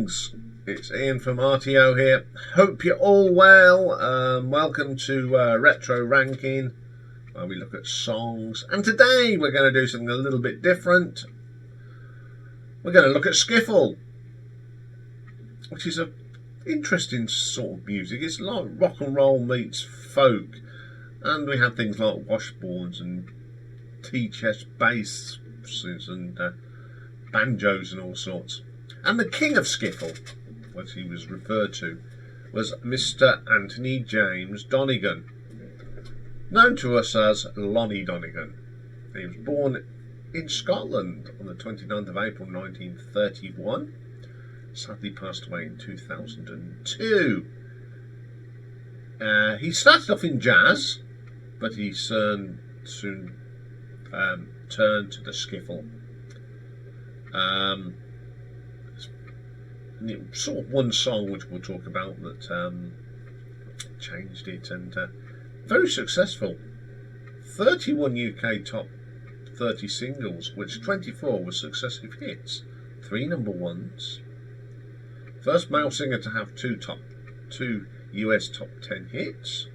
Greetings, it's Iain from RTO here. Hope you're all well. Welcome to Retro Ranking, where we look at songs. And today we're going to do something a little bit different. We're going to look at Skiffle, which is an interesting sort of music. It's like rock and roll meets folk. And we have things like washboards and T-chest basses and banjos and all sorts. And the king of Skiffle, as he was referred to, was Mr. Anthony James Donegan, known to us as Lonnie Donegan. He was born in Scotland on the 29th of April 1931. Sadly passed away in 2002. He started off in jazz, but he soon turned to the skiffle. Sort of one song which we'll talk about that changed it, and very successful. 31 UK top 30 singles, which 24 were successive hits, 3 number ones. First male singer to have two US top 10 hits.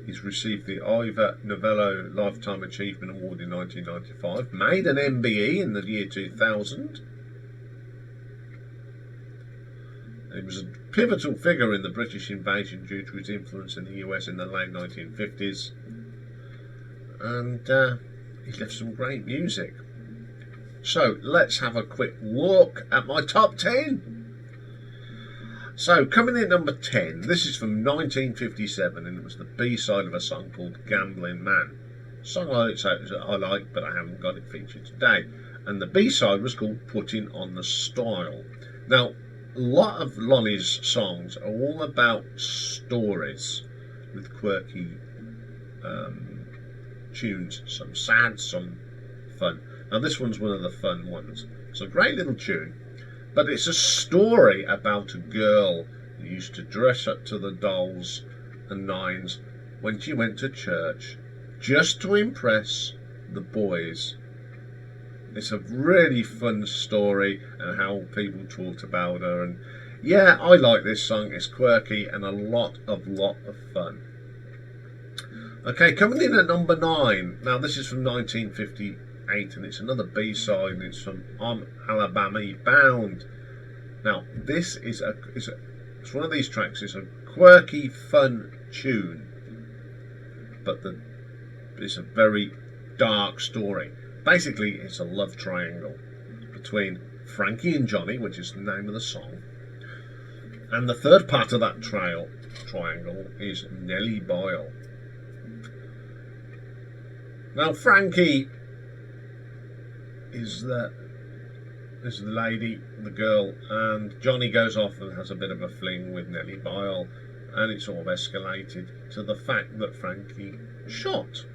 He's received the Ivor Novello Lifetime Achievement Award in 1995, made an MBE in the year 2000. He was a pivotal figure in the British invasion due to his influence in the US in the late 1950s. And he left some great music. So let's have a quick look at my top 10. So coming in at number 10, this is from 1957, and it was the B-side of a song called Gambling Man. A song I like, but I haven't got it featured today. And the B-side was called Putting on the Style. Now, a lot of Lonnie's songs are all about stories with quirky tunes, some sad, some fun. Now this one's one of the fun ones. It's a great little tune, but it's a story about a girl who used to dress up to the dolls and nines when she went to church just to impress the boys. It's a really fun story and how people talked about her, and yeah, I like this song. It's quirky and a lot of fun. Okay, coming in at number 9. Now this is from 1958, and it's another B-side, and it's from I'm Alabama Bound. Now this is it's one of these tracks. It's a quirky, fun tune, but it's a very dark story. Basically, it's a love triangle between Frankie and Johnny, which is the name of the song. And the third part of that triangle is Nelly Bo. Now, Frankie is the lady, the girl, and Johnny goes off and has a bit of a fling with Nelly Bo, and it's all escalated to the fact that Frankie shot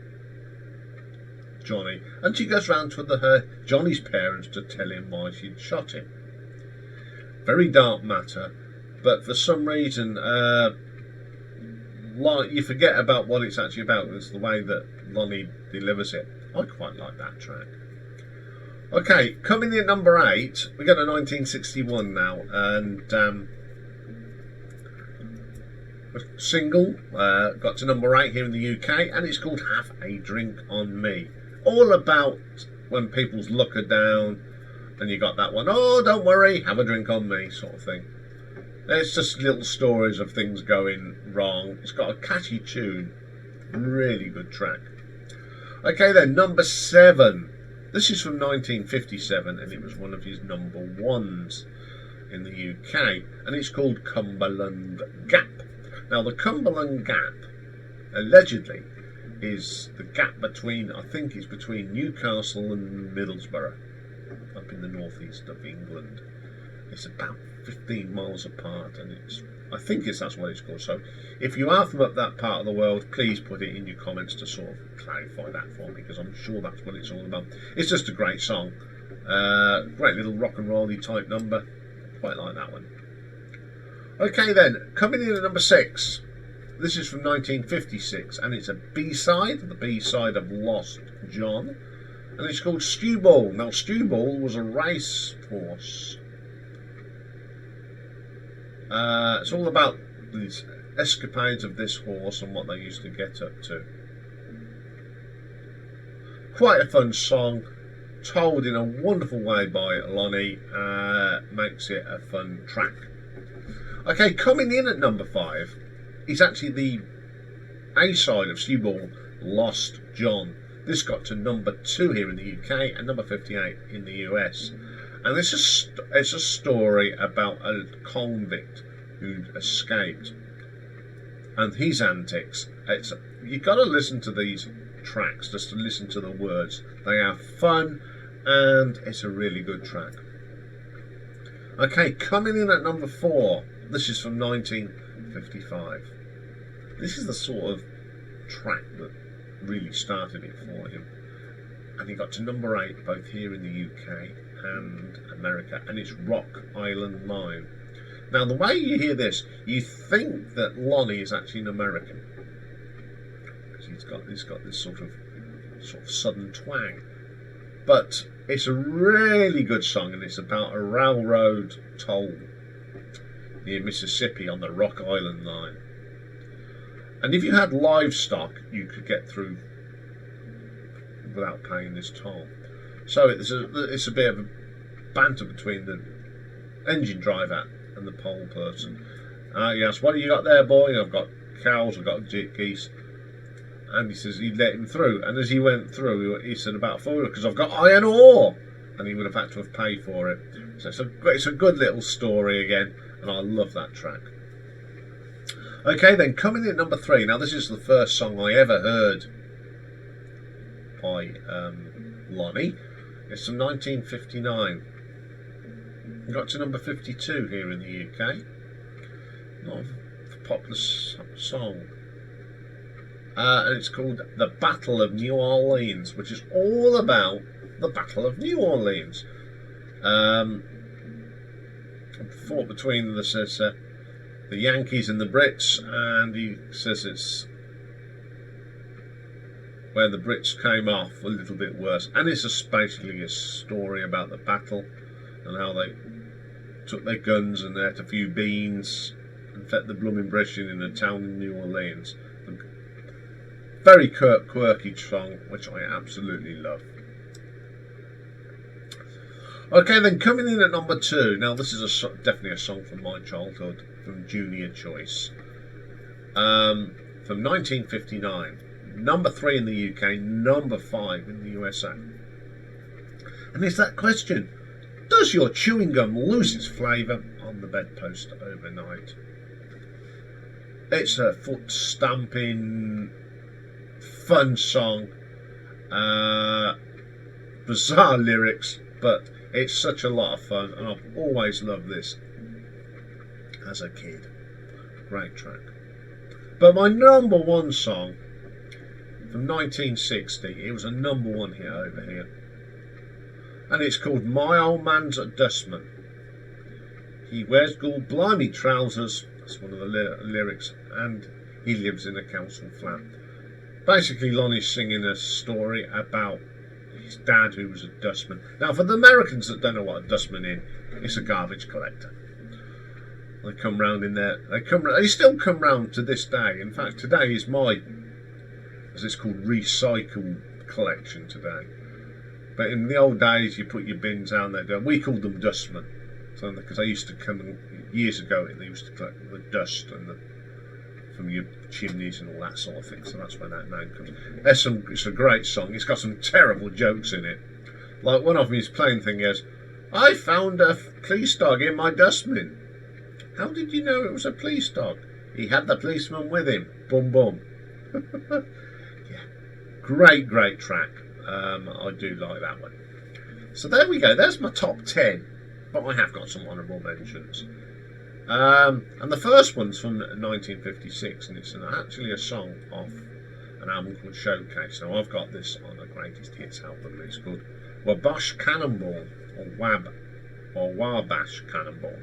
Johnny, and she goes round to Johnny's parents to tell him why she'd shot him. Very dark matter, but for some reason, you forget about what it's actually about. It's the way that Lonnie delivers it. I quite like that track. Okay, coming in at number 8, we got a 1961 now, and a single got to number 8 here in the UK, and it's called Have a Drink on Me. All about when people's luck are down, and you got that one, oh, don't worry, have a drink on me, sort of thing. It's just little stories of things going wrong. It's got a catchy tune, really good track. Okay then, number 7. This is from 1957, and it was one of his number 1s in the UK, and it's called Cumberland Gap. Now the Cumberland Gap, allegedly, is the gap between, I think it's between Newcastle and Middlesbrough, up in the northeast of England. It's about 15 miles apart, and I think that's what it's called. So if you are from up that part of the world, please put it in your comments to sort of clarify that for me, because I'm sure that's what it's all about. It's just a great song, great little rock and roll-y type number. Quite like that one. Okay then, coming in at number 6. This is from 1956, and it's a B-side, the B-side of Lost John, and it's called Stubbow. Now, Stubbow was a race horse It's all about these escapades of this horse and what they used to get up to. Quite a fun song, told in a wonderful way by Lonnie. Makes it a fun track. Okay, coming in at number 5 is actually the A-side of Stubbow, Lost John. This got to number 2 here in the UK and number 58 in the US. And this is it's a story about a convict who'd escaped and his antics. You've got to listen to these tracks just to listen to the words. They are fun and it's a really good track. Okay, coming in at number 4. This is from 1955. This is the sort of track that really started it for him. And he got to number 8 both here in the UK and America. And it's Rock Island Line. Now, the way you hear this, you think that Lonnie is actually an American. Because he's got this sort of southern twang. But it's a really good song, and it's about a railroad toll near Mississippi on the Rock Island Line. And if you had livestock, you could get through without paying this toll. So it's a bit of a banter between the engine driver and the pole person. Yes, what have you got there, boy? I've got cows, I've got geese. And he says he'd let him through. And as he went through, he said about forward because I've got iron ore. And he would have had to have paid for it. So it's a good little story again. And I love that track. Okay, then coming in at number 3. Now this is the first song I ever heard by Lonnie. It's from 1959. We got to number 52 here in the UK. Not a popular song. And it's called The Battle of New Orleans, which is all about the Battle of New Orleans. Fought between the Yankees and the Brits, and he says it's where the Brits came off a little bit worse. And it's basically a story about the battle and how they took their guns and they had a few beans and fed the blooming British in a town in New Orleans. Very quirky song, which I absolutely love. Okay, then coming in at number 2. Now this is definitely a song from my childhood, from Junior Choice, from 1959. Number 3 in the UK, number 5 in the USA. And it's that question: does your chewing gum lose its flavour on the bedpost overnight? It's a foot stamping, fun song, bizarre lyrics, but it's such a lot of fun, and I've always loved this as a kid. Great track. But my number 1 song from 1960, it was a number 1 hit over here, and it's called My Old Man's a Dustman. He wears gold blimey trousers, that's one of the lyrics, and he lives in a council flat. Basically, Lonnie's singing a story about his dad, who was a dustman. Now, for the Americans that don't know what a dustman is, it's a garbage collector. They come round in there. They still come round to this day. In fact, today is my, as it's called, recycle collection today. But in the old days, you put your bins down there. We called them dustmen, so because they used to come years ago. They used to collect the dust and from your chimneys and all that sort of thing. So that's where that name comes. It's a great song. It's got some terrible jokes in it. Like one of them, his plain thing is, "I found a police dog in my dustbin." How did you know it was a police dog? He had the policeman with him. Boom, boom. Yeah, great track. I do like that one. So there we go. There's my top 10. But I have got some honourable mentions. And the first one's from 1956, and it's actually a song off an album called Showcase. Now I've got this on a greatest hits album. It's called Wabash Cannonball, or Wabash Cannonball.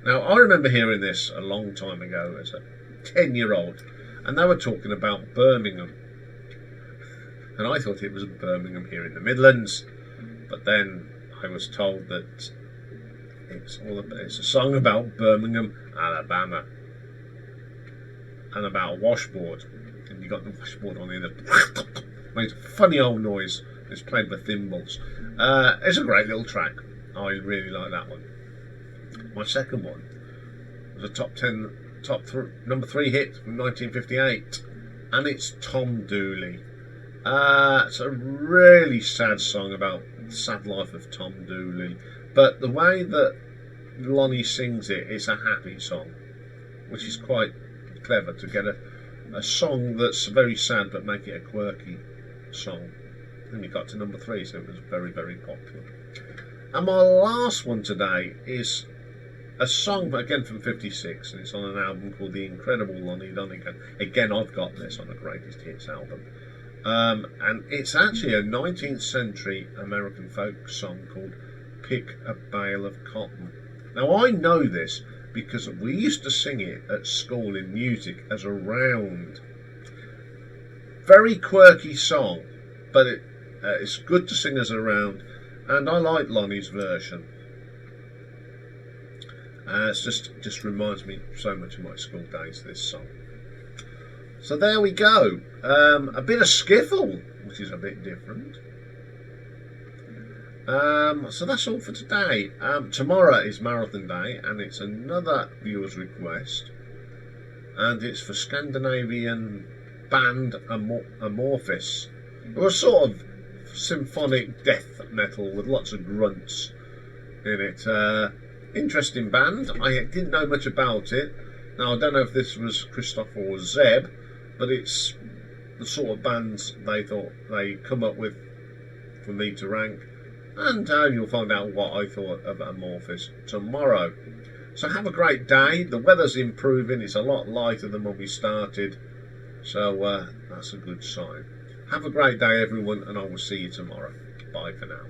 Now I remember hearing this a long time ago as a 10-year-old, and they were talking about Birmingham, and I thought it was Birmingham here in the Midlands, but then I was told that It's a song about Birmingham, Alabama, and about a washboard. And you got the washboard on the end. Makes a funny old noise. It's played with thimbles. It's a great little track. I really like that one. My second one was a number 3 hit from 1958, and it's Tom Dooley. It's a really sad song about the sad life of Tom Dooley, but the way that Lonnie sings it, it's a happy song, which is quite clever to get a song that's very sad but make it a quirky song. And it got to number 3, so it was very, very popular. And my last one today is a song again from '56, and it's on an album called The Incredible Lonnie Donegan. Again, I've got this on a Greatest Hits album. And it's actually a 19th century American folk song called Pick a Bale of Cotton. Now, I know this because we used to sing it at school in music as a round. Very quirky song, but it's good to sing as a round, and I like Lonnie's version. It just reminds me so much of my school days, this song. So there we go. A bit of skiffle, which is a bit different. So that's all for today. Tomorrow is Marathon Day, and it's another viewer's request, and it's for Scandinavian band Amorphis, who are sort of symphonic death metal with lots of grunts in it. Interesting band. I didn't know much about it. Now, I don't know if this was Christopher or Zeb, but it's the sort of bands they thought they come up with for me to rank, and you'll find out what I thought of Amorphis tomorrow. So have a great day. The weather's improving. It's a lot lighter than when we started, so that's a good sign. Have a great day, everyone, and I will see you tomorrow. Bye for now.